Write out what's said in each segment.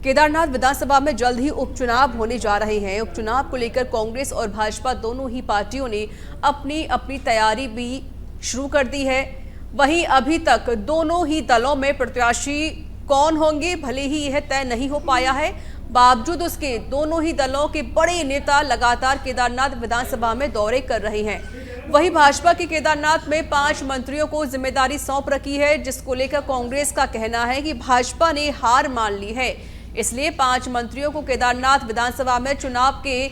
केदारनाथ विधानसभा में जल्द ही उपचुनाव होने जा रहे हैं। उपचुनाव को लेकर कांग्रेस और भाजपा दोनों ही पार्टियों ने अपनी अपनी तैयारी भी शुरू कर दी है। वहीं अभी तक दोनों ही दलों में प्रत्याशी कौन होंगे भले ही यह तय नहीं हो पाया है, बावजूद उसके दोनों ही दलों के बड़े नेता लगातार केदारनाथ विधानसभा में दौरे कर रहे हैं। वहीं भाजपा के केदारनाथ में 5 मंत्रियों को जिम्मेदारी सौंप रखी है, जिसको लेकर कांग्रेस का कहना है कि भाजपा ने हार मान ली है, इसलिए 5 मंत्रियों को केदारनाथ विधानसभा में चुनाव के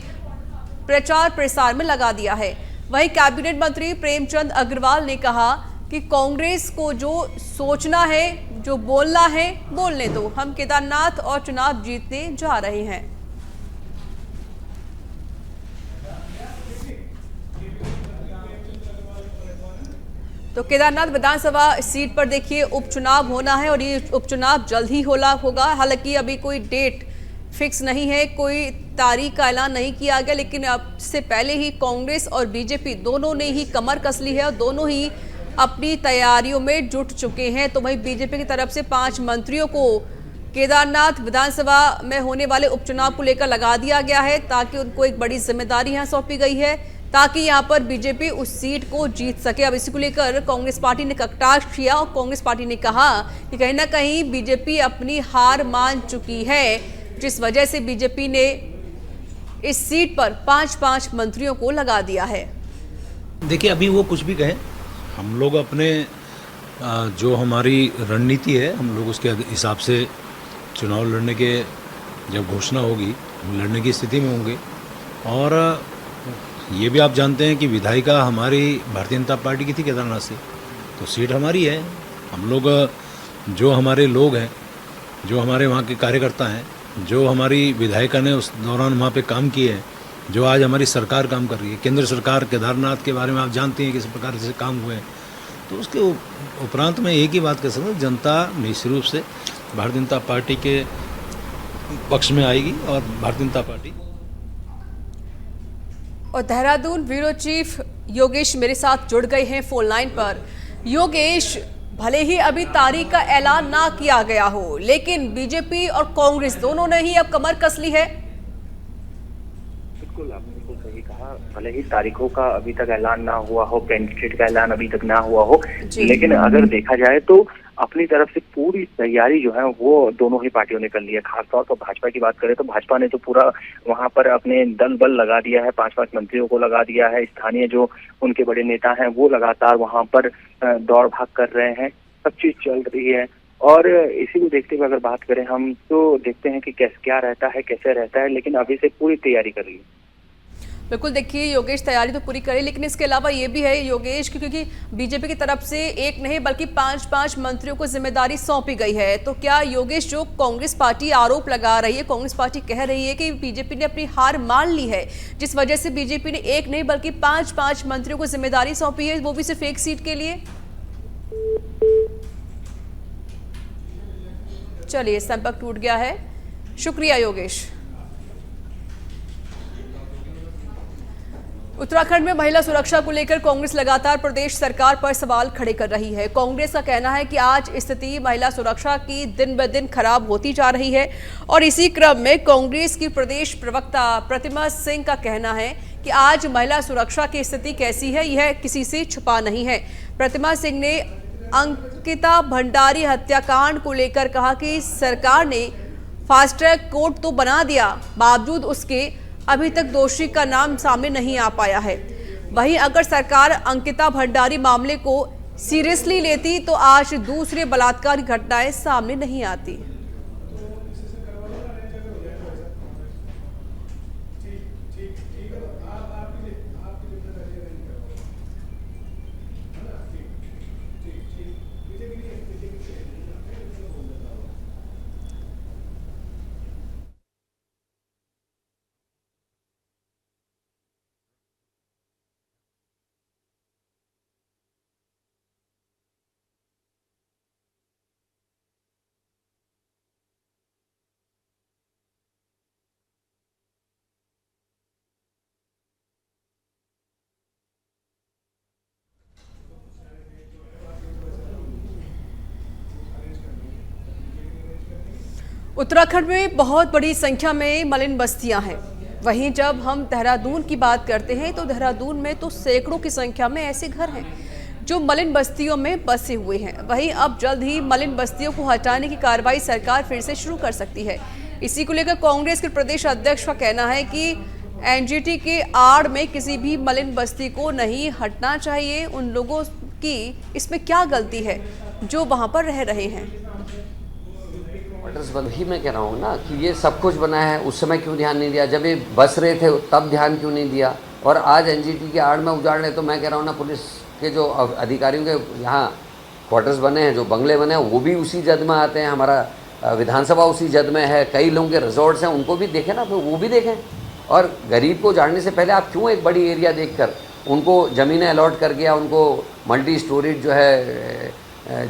प्रचार प्रसार में लगा दिया है। वहीं कैबिनेट मंत्री प्रेमचंद अग्रवाल ने कहा कि कांग्रेस को जो सोचना है, जो बोलना है बोलने दो, हम केदारनाथ और चुनाव जीतने जा रहे हैं। तो केदारनाथ विधानसभा सीट पर देखिए उपचुनाव होना है और ये उपचुनाव जल्द ही होगा। हालांकि अभी कोई डेट फिक्स नहीं है, कोई तारीख का ऐलान नहीं किया गया, लेकिन अब से पहले ही कांग्रेस और बीजेपी दोनों ने ही कमर कस ली है और दोनों ही अपनी तैयारियों में जुट चुके हैं। तो वहीं बीजेपी की तरफ से 5 मंत्रियों को केदारनाथ विधानसभा में होने वाले उपचुनाव को लेकर लगा दिया गया है, ताकि उनको एक बड़ी जिम्मेदारी यहाँ सौंपी गई है, ताकि यहाँ पर बीजेपी उस सीट को जीत सके। अब इसी को लेकर कांग्रेस पार्टी ने कटाक्ष किया और कांग्रेस पार्टी ने कहा कि कहीं ना कहीं बीजेपी अपनी हार मान चुकी है, जिस वजह से बीजेपी ने इस सीट पर 5-5 मंत्रियों को लगा दिया है। देखिए, अभी वो कुछ भी कहें, हम लोग अपने जो हमारी रणनीति है, हम लोग उसके हिसाब से चुनाव लड़ने के जब घोषणा होगी, लड़ने की स्थिति में होंगे। और ये भी आप जानते हैं कि विधायिका हमारी भारतीय जनता पार्टी की थी केदारनाथ से, तो सीट हमारी है। हम लोग जो हमारे लोग हैं, जो हमारे वहाँ के कार्यकर्ता हैं, जो हमारी विधायिका ने उस दौरान वहाँ पे काम किए हैं, जो आज हमारी सरकार काम कर रही है, केंद्र सरकार केदारनाथ के बारे में आप जानते हैं किस प्रकार से काम हुए हैं। तो उसके उपरांत में एक ही बात कह सकता हूँ, जनता निश्चित रूप से भारतीय जनता पार्टी के पक्ष में आएगी और भारतीय जनता पार्टी। और देहरादून ब्यूरो चीफ योगेश मेरे साथ जुड़ गए हैं फोन लाइन पर। योगेश, भले ही अभी तारीख का ऐलान ना किया गया हो, लेकिन बीजेपी और कांग्रेस दोनों ने ही अब कमर कस ली है। बिल्कुल, आपने बिल्कुल सही कहा। भले ही तारीखों का अभी तक ऐलान ना हुआ हो, कैंडिडेट का ऐलान अभी तक ना हुआ हो, लेकिन अगर देखा जाए तो अपनी तरफ से पूरी तैयारी जो है वो दोनों ही पार्टियों ने कर ली है। खासतौर पर भाजपा की बात करें तो भाजपा ने तो पूरा वहां पर अपने दल बल लगा दिया है, 5-5 मंत्रियों को लगा दिया है। स्थानीय जो उनके बड़े नेता हैं वो लगातार वहां पर दौड़ भाग कर रहे हैं, सब चीज चल रही है। और इसी को देखते हुए अगर बात करें हम, तो देखते हैं कि क्या रहता है, कैसे रहता है, लेकिन अभी से पूरी तैयारी कर रही है। बिल्कुल, देखिए योगेश, तैयारी तो पूरी करें, लेकिन इसके अलावा ये भी है योगेश, क्योंकि बीजेपी की तरफ से एक नहीं बल्कि 5-5 मंत्रियों को जिम्मेदारी सौंपी गई है। तो क्या योगेश, जो कांग्रेस पार्टी आरोप लगा रही है, कांग्रेस पार्टी कह रही है कि बीजेपी ने अपनी हार मान ली है, जिस वजह से बीजेपी ने एक नहीं बल्कि 5-5 मंत्रियों को जिम्मेदारी सौंपी है, वो भी सिर्फ एक सीट के लिए। चलिए, संपर्क टूट गया है। शुक्रिया योगेश। उत्तराखंड में महिला सुरक्षा को लेकर कांग्रेस लगातार प्रदेश सरकार पर सवाल खड़े कर रही है। कांग्रेस का कहना है कि आज स्थिति महिला सुरक्षा की दिन ब दिन खराब होती जा रही है और इसी क्रम में कांग्रेस की प्रदेश प्रवक्ता प्रतिमा सिंह का कहना है कि आज महिला सुरक्षा की स्थिति कैसी है, यह किसी से छुपा नहीं है। प्रतिमा सिंह ने अंकिता भंडारी हत्याकांड को लेकर कहा कि सरकार ने फास्ट ट्रैक कोर्ट तो बना दिया, बावजूद उसके अभी तक दोषी का नाम सामने नहीं आ पाया है। वहीं अगर सरकार अंकिता भंडारी मामले को सीरियसली लेती तो आज दूसरे बलात्कार की घटनाएं सामने नहीं आती। उत्तराखंड में बहुत बड़ी संख्या में मलिन बस्तियां हैं। वहीं जब हम देहरादून की बात करते हैं तो देहरादून में तो सैकड़ों की संख्या में ऐसे घर हैं जो मलिन बस्तियों में बसे हुए हैं। वहीं अब जल्द ही मलिन बस्तियों को हटाने की कार्रवाई सरकार फिर से शुरू कर सकती है। इसी को लेकर कांग्रेस के प्रदेश अध्यक्ष का कहना है कि एनजीटी के आड़ में किसी भी मलिन बस्ती को नहीं हटना चाहिए। उन लोगों की इसमें क्या गलती है जो वहां पर रह रहे हैं? क्वार्टर्स बंद ही मैं कह रहा हूँ ना कि ये सब कुछ बना है, उस समय क्यों ध्यान नहीं दिया? जब ये बस रहे थे तब ध्यान क्यों नहीं दिया? और आज एनजीटी के आड़ में उजाड़ रहे, तो मैं कह रहा हूँ ना, पुलिस के जो अधिकारियों के यहाँ क्वार्टर्स बने हैं, जो बंगले बने हैं, वो भी उसी जद में आते हैं। हमारा विधानसभा उसी जद में है, कई लोगों के रिजॉर्ट्स हैं, उनको भी देखें ना, फिर वो भी देखें। और गरीब को उजाड़ने से पहले आप क्यों एक बड़ी एरिया देखकर उनको ज़मीनें अलॉट करके या उनको मल्टी स्टोरीड जो है,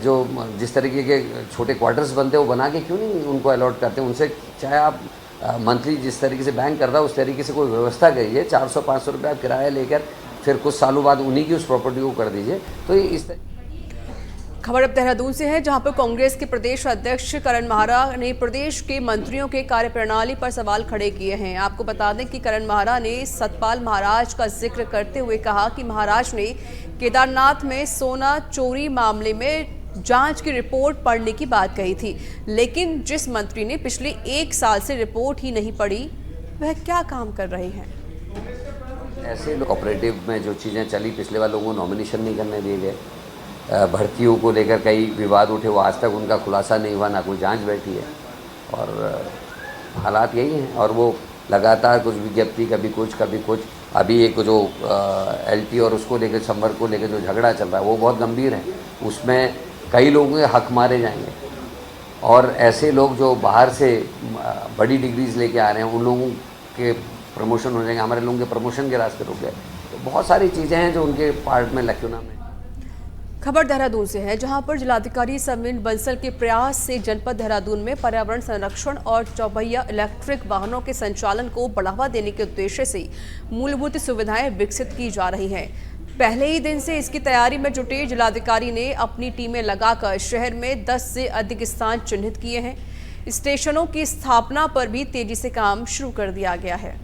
जो जिस तरीके के छोटे क्वार्टर्स बनते हैं वो बना के क्यों नहीं उनको अलॉट करते हैं? उनसे चाहे आप मंथली जिस तरीके से बैंक करता है उस तरीके से कोई व्यवस्था करिए। 400-500 रुपये आप किराया लेकर फिर कुछ सालों बाद उन्हीं की उस प्रॉपर्टी को कर दीजिए। तो ये इस खबर अब देहरादून से है, जहां पर कांग्रेस के प्रदेश अध्यक्ष करण माहरा ने प्रदेश के मंत्रियों के कार्यप्रणाली पर सवाल खड़े किए हैं। आपको बता दें कि करण माहरा ने सतपाल महाराज का जिक्र करते हुए कहा कि महाराज ने केदारनाथ में सोना चोरी मामले में जांच की रिपोर्ट पढ़ने की बात कही थी, लेकिन जिस मंत्री ने पिछले 1 साल से रिपोर्ट ही नहीं पढ़ी वह क्या काम कर रहे हैं? ऐसे कोऑपरेटिव में जो चीज़ें चली, पिछले बार लोगों को नॉमिनेशन नहीं करने दिए गए, भर्तियों को लेकर कई विवाद उठे, वो आज तक उनका खुलासा नहीं हुआ, ना कोई जांच बैठी है। और हालात यही हैं। और वो लगातार कुछ विज्ञप्ति, कभी कुछ। अभी एक जो एलटी और उसको लेकर, संवर्ग को लेकर जो झगड़ा चल रहा है वो बहुत गंभीर है। उसमें कई लोगों के हक मारे जाएंगे और ऐसे लोग जो बाहर से बड़ी डिग्रीज लेके आ रहे हैं उन लोगों के प्रमोशन हो जाएंगे, हमारे लोगों के प्रमोशन के रास्ते रुक गए। तो बहुत सारी चीज़ें हैं जो उनके पार्ट में लक्ष्यों में। खबर देहरादून से है, जहां पर जिलाधिकारी सविन बंसल के प्रयास से जनपद देहरादून में पर्यावरण संरक्षण और चौपहिया इलेक्ट्रिक वाहनों के संचालन को बढ़ावा देने के उद्देश्य से मूलभूत सुविधाएं विकसित की जा रही हैं। पहले ही दिन से इसकी तैयारी में जुटे जिलाधिकारी ने अपनी टीमें लगाकर शहर में 10 से अधिक स्थान चिन्हित किए हैं। स्टेशनों की स्थापना पर भी तेजी से काम शुरू कर दिया गया है।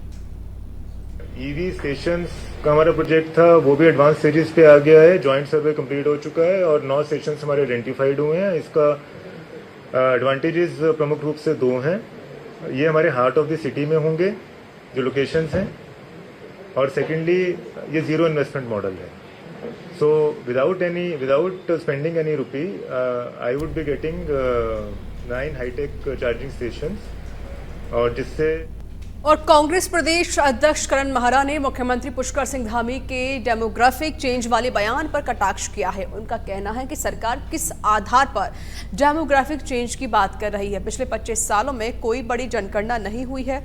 ईवी स्टेशंस का हमारा प्रोजेक्ट था, वो भी एडवांस स्टेजेस पे आ गया है। जॉइंट सर्वे कंप्लीट हो चुका है और 9 स्टेशंस हमारे आइडेंटिफाइड हुए हैं। इसका एडवांटेजेस प्रमुख रूप से 2 हैं। ये हमारे हार्ट ऑफ द सिटी में होंगे जो लोकेशंस हैं, और सेकेंडली ये जीरो इन्वेस्टमेंट मॉडल है। So without spending any rupee I would be getting 9 high tech charging stations. और जिससे और कांग्रेस प्रदेश अध्यक्ष करण माहरा ने मुख्यमंत्री पुष्कर सिंह धामी के डेमोग्राफिक चेंज वाले बयान पर कटाक्ष किया है। उनका कहना है कि सरकार किस आधार पर डेमोग्राफिक चेंज की बात कर रही है। पिछले 25 सालों में कोई बड़ी जनगणना नहीं हुई है।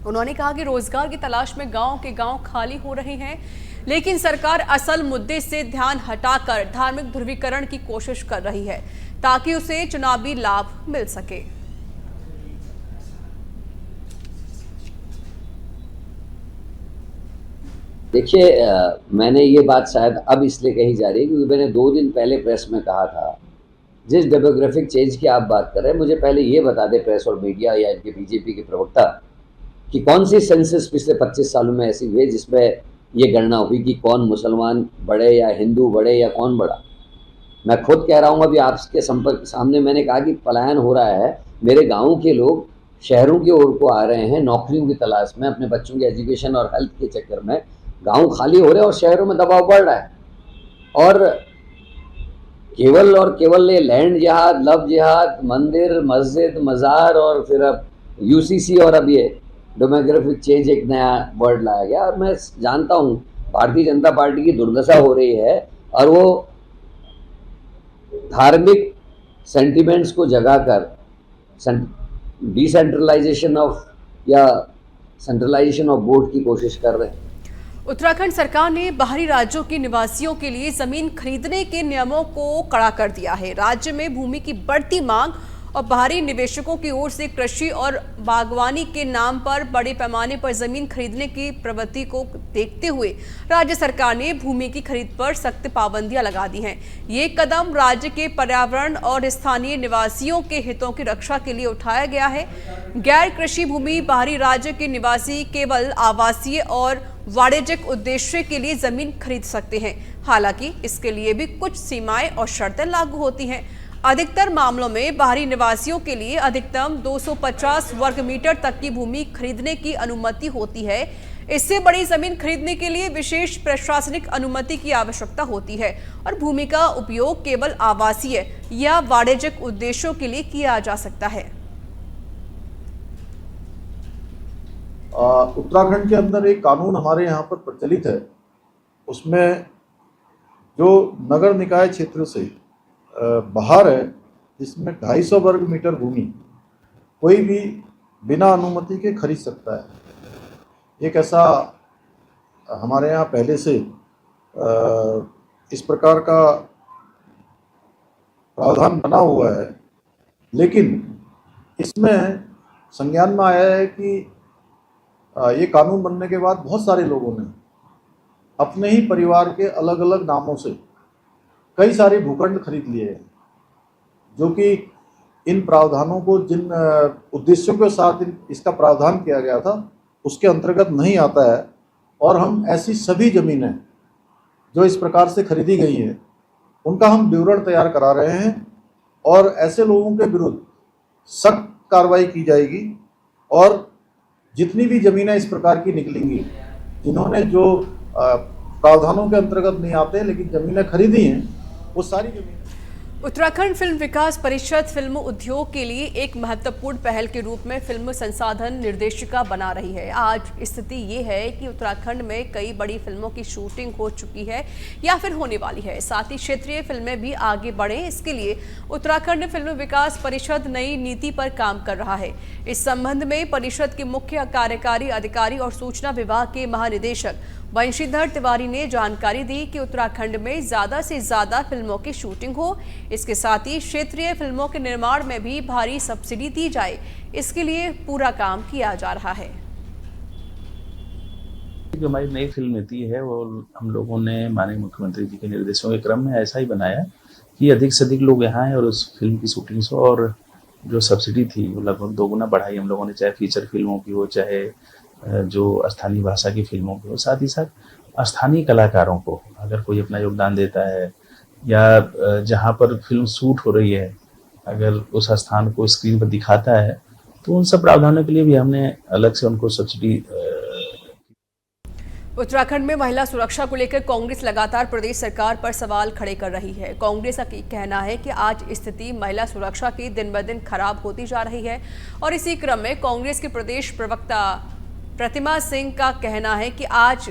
उन्होंने कहा कि रोजगार की तलाश में गांव के गांव खाली हो रहे हैं, लेकिन सरकार असल मुद्दे से ध्यान हटाकर धार्मिक ध्रुवीकरण की कोशिश कर रही है ताकि उसे चुनावी लाभ मिल सके। देखिए, मैंने ये बात शायद अब इसलिए कही जा रही है क्योंकि मैंने 2 दिन पहले प्रेस में कहा था, जिस डेमोग्राफिक चेंज की आप बात कर रहे हैं, मुझे पहले ये बता दें प्रेस और मीडिया या इनके बीजेपी के प्रवक्ता कि कौन सी सेंसस पिछले 25 सालों में ऐसी हुई जिसमें ये गणना हुई कि कौन मुसलमान बढ़े या हिंदू बढ़े या कौन बढ़ा। मैं खुद कह रहा हूँ, अभी आपके संपर्क सामने मैंने कहा कि पलायन हो रहा है। मेरे गाँव के लोग शहरों की ओर को आ रहे हैं नौकरियों की तलाश में, अपने बच्चों के एजुकेशन और हेल्थ के चक्कर में। गांव खाली हो रहे हैं और शहरों में दबाव बढ़ रहा है। और केवल ये लैंड जिहाद, लव जिहाद, मंदिर, मस्जिद, मज़ार और फिर अब यूसीसी और अब ये डेमोग्राफिक चेंज एक नया वर्ड लाया गया। और मैं जानता हूँ भारतीय जनता पार्टी की दुर्दशा हो रही है और वो धार्मिक सेंटिमेंट्स को जगाकर डिसेंट्रलाइजेशन ऑफ या सेंट्रलाइजेशन ऑफ बोर्ड की कोशिश कर रहे हैं। उत्तराखंड सरकार ने बाहरी राज्यों के निवासियों के लिए जमीन खरीदने के नियमों को कड़ा कर दिया है। राज्य में भूमि की बढ़ती मांग और बाहरी निवेशकों की ओर से कृषि और बागवानी के नाम पर बड़े पैमाने पर जमीन खरीदने की प्रवृत्ति को देखते हुए राज्य सरकार ने भूमि की खरीद पर सख्त पाबंदियां लगा दी हैं। ये कदम राज्य के पर्यावरण और स्थानीय निवासियों के हितों की रक्षा के लिए उठाया गया है। गैर कृषि भूमि बाहरी राज्य के निवासी केवल आवासीय और वाणिज्यिक उद्देश्य के लिए जमीन खरीद सकते हैं। हालांकि इसके लिए भी कुछ सीमाएं और शर्तें लागू होती हैं। अधिकतर मामलों में बाहरी निवासियों के लिए अधिकतम 250 वर्ग मीटर तक की भूमि खरीदने की अनुमति होती है। इससे बड़ी जमीन खरीदने के लिए विशेष प्रशासनिक अनुमति की आवश्यकता होती है और भूमि का उपयोग केवल आवासीय या वाणिज्यिक उद्देश्यों के लिए किया जा सकता है। उत्तराखंड के अंदर एक कानून हमारे यहाँ पर प्रचलित है, उसमें जो नगर निकाय क्षेत्र से बाहर है, जिसमें 250 वर्ग मीटर भूमि कोई भी बिना अनुमति के खरीद सकता है। एक ऐसा हमारे यहाँ पहले से इस प्रकार का प्रावधान बना हुआ है, लेकिन इसमें संज्ञान में आया है कि ये कानून बनने के बाद बहुत सारे लोगों ने अपने ही परिवार के अलग अलग नामों से कई सारे भूखंड खरीद लिए हैं, जो कि इन प्रावधानों को जिन उद्देश्यों के साथ इसका प्रावधान किया गया था उसके अंतर्गत नहीं आता है। और हम ऐसी सभी ज़मीनें जो इस प्रकार से खरीदी गई हैं उनका हम विवरण तैयार करा रहे हैं और ऐसे लोगों के विरुद्ध सख्त कार्रवाई की जाएगी। और जितनी भी ज़मीनें इस प्रकार की निकलेंगी, जिन्होंने जो प्रावधानों के अंतर्गत नहीं आते लेकिन ज़मीनें खरीदी हैं, वो सारी ज़मीनें। उत्तराखंड फिल्म विकास परिषद फिल्म उद्योग के लिए एक महत्वपूर्ण पहल के रूप में फिल्म संसाधन निर्देशिका बना रही है। आज स्थिति ये है कि उत्तराखंड में कई बड़ी फिल्मों की शूटिंग हो चुकी है या फिर होने वाली है। साथ ही क्षेत्रीय फिल्में भी आगे बढ़ें, इसके लिए उत्तराखंड फिल्म विकास परिषद नई नीति पर काम कर रहा है। इस संबंध में परिषद के मुख्य कार्यकारी अधिकारी और सूचना विभाग के महानिदेशक वंशीधर तिवारी ने जानकारी दी कि उत्तराखंड में ज्यादा से ज्यादा फिल्मों की शूटिंग हो। इसके साथ ही क्षेत्रीय फिल्मों के निर्माण में भी भारी सब्सिडी दी जाए, इसके लिए पूरा काम किया जा रहा है। जो हमारी नई फिल्म नीति है वो हम लोगों ने माननीय मुख्यमंत्री जी के निर्देशों के क्रम में ऐसा ही बनाया कि अधिक से अधिक लोग यहाँ आए और उस फिल्म की शूटिंग हो, और जो सब्सिडी थी वो लगभग 2 गुना बढ़ाई हम लोगों ने, चाहे फीचर फिल्मों की हो, चाहे जो स्थानीय भाषा की फिल्मों की हो। साथ ही साथ स्थानीय कलाकारों को अगर कोई अपना योगदान देता है या जहाँ पर फिल्म शूट हो रही है अगर उस स्थान को स्क्रीन पर दिखाता है तो उन सब प्रावधानों के लिए भी हमने अलग से उनको सब्सिडी। उत्तराखंड में महिला सुरक्षा को लेकर कांग्रेस लगातार प्रदेश सरकार पर सवाल खड़े कर रही है। कांग्रेस का कहना है कि आज स्थिति महिला सुरक्षा की दिन ब दिन खराब होती जा रही है और इसी क्रम में कांग्रेस के प्रदेश प्रवक्ता प्रतिमा सिंह का कहना है कि आज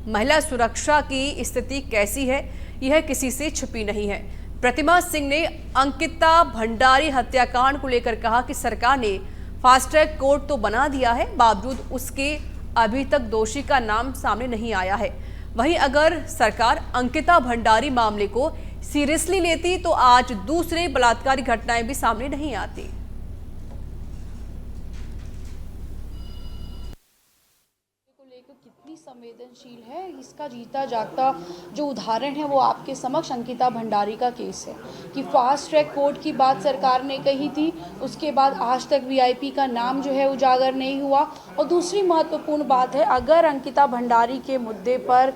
महिला सुरक्षा की स्थिति कैसी है यह किसी से छिपी नहीं है। प्रतिमा सिंह ने अंकिता भंडारी हत्याकांड को लेकर कहा कि सरकार ने फास्ट ट्रैक कोर्ट तो बना दिया है, बावजूद उसके अभी तक दोषी का नाम सामने नहीं आया है। वहीं अगर सरकार अंकिता भंडारी मामले को सीरियसली लेती तो आज दूसरे बलात्कारी घटनाएं भी सामने नहीं आती। कितनी संवेदनशील है इसका जीता जागता जो उदाहरण है वो आपके समक्ष अंकिता भंडारी का केस है कि फास्ट ट्रैक कोर्ट की बात सरकार ने कही थी, उसके बाद आज तक वीआईपी का नाम जो है उजागर नहीं हुआ। और दूसरी महत्वपूर्ण बात है, अगर अंकिता भंडारी के मुद्दे पर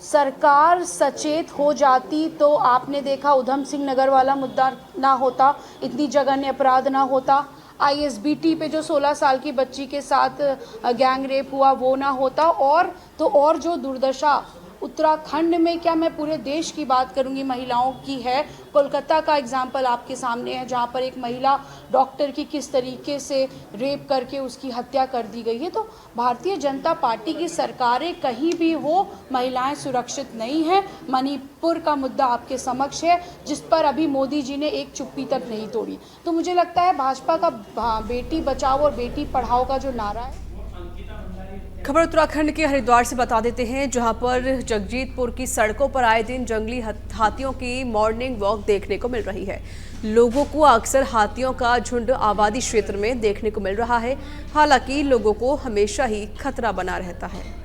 सरकार सचेत हो जाती तो आपने देखा उधम सिंह नगर वाला मुद्दा ना होता, इतनी जघन्य अपराध ना होता, आईएसबीटी पे जो 16 साल की बच्ची के साथ गैंग रेप हुआ वो ना होता, और जो दुर्दशा उत्तराखंड में, क्या मैं पूरे देश की बात करूंगी, महिलाओं की है। कोलकाता का एग्जाम्पल आपके सामने है जहां पर एक महिला डॉक्टर की किस तरीके से रेप करके उसकी हत्या कर दी गई है। तो भारतीय जनता पार्टी की सरकारें कहीं भी हो महिलाएं सुरक्षित नहीं हैं। मणिपुर का मुद्दा आपके समक्ष है जिस पर अभी मोदी जी ने एक चुप्पी तक नहीं तोड़ी। तो मुझे लगता है भाजपा का बेटी बचाओ और बेटी पढ़ाओ का जो नारा है। खबर उत्तराखंड के हरिद्वार से बता देते हैं, जहां पर जगजीतपुर की सड़कों पर आए दिन जंगली हाथियों की मॉर्निंग वॉक देखने को मिल रही है। लोगों को अक्सर हाथियों का झुंड आबादी क्षेत्र में देखने को मिल रहा है। हालांकि लोगों को हमेशा ही खतरा बना रहता है।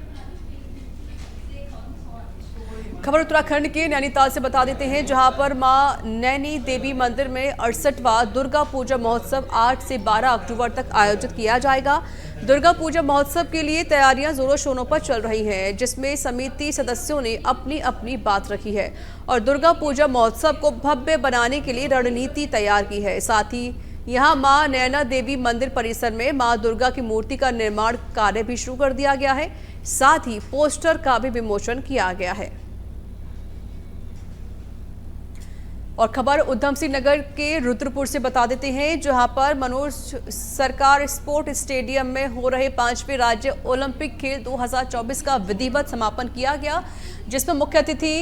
खबर उत्तराखंड के नैनीताल से बता देते हैं, जहां पर मां नैनी देवी मंदिर में 68वां दुर्गा पूजा महोत्सव 8 से 12 अक्टूबर तक आयोजित किया जाएगा। दुर्गा पूजा महोत्सव के लिए तैयारियां जोरों शोरों पर चल रही हैं, जिसमें समिति सदस्यों ने अपनी अपनी बात रखी है और दुर्गा पूजा महोत्सव को भव्य बनाने के लिए रणनीति तैयार की है। साथ ही यहां मां नैना देवी मंदिर परिसर में मां दुर्गा की मूर्ति का निर्माण कार्य भी शुरू कर दिया गया है। साथ ही पोस्टर का भी विमोचन किया गया है। और खबर उधम सिंह नगर के रुद्रपुर से बता देते हैं, जहां पर मनोज सरकार स्पोर्ट स्टेडियम में हो रहे 5वें राज्य ओलंपिक खेल 2024 का विधिवत समापन किया गया, जिसमें मुख्य अतिथि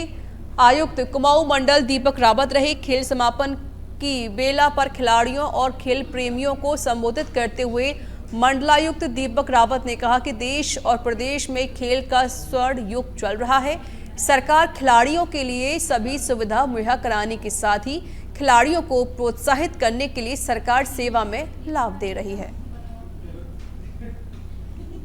आयुक्त कुमाऊं मंडल दीपक रावत रहे। खेल समापन की बेला पर खिलाड़ियों और खेल प्रेमियों को संबोधित करते हुए मंडलायुक्त दीपक रावत ने कहा कि देश और प्रदेश में खेल का स्वर्ण युग चल रहा है। सरकार खिलाड़ियों के लिए सभी सुविधा मुहैया कराने के साथ ही खिलाड़ियों को प्रोत्साहित करने के लिए सरकार सेवा में लाभ दे रही है।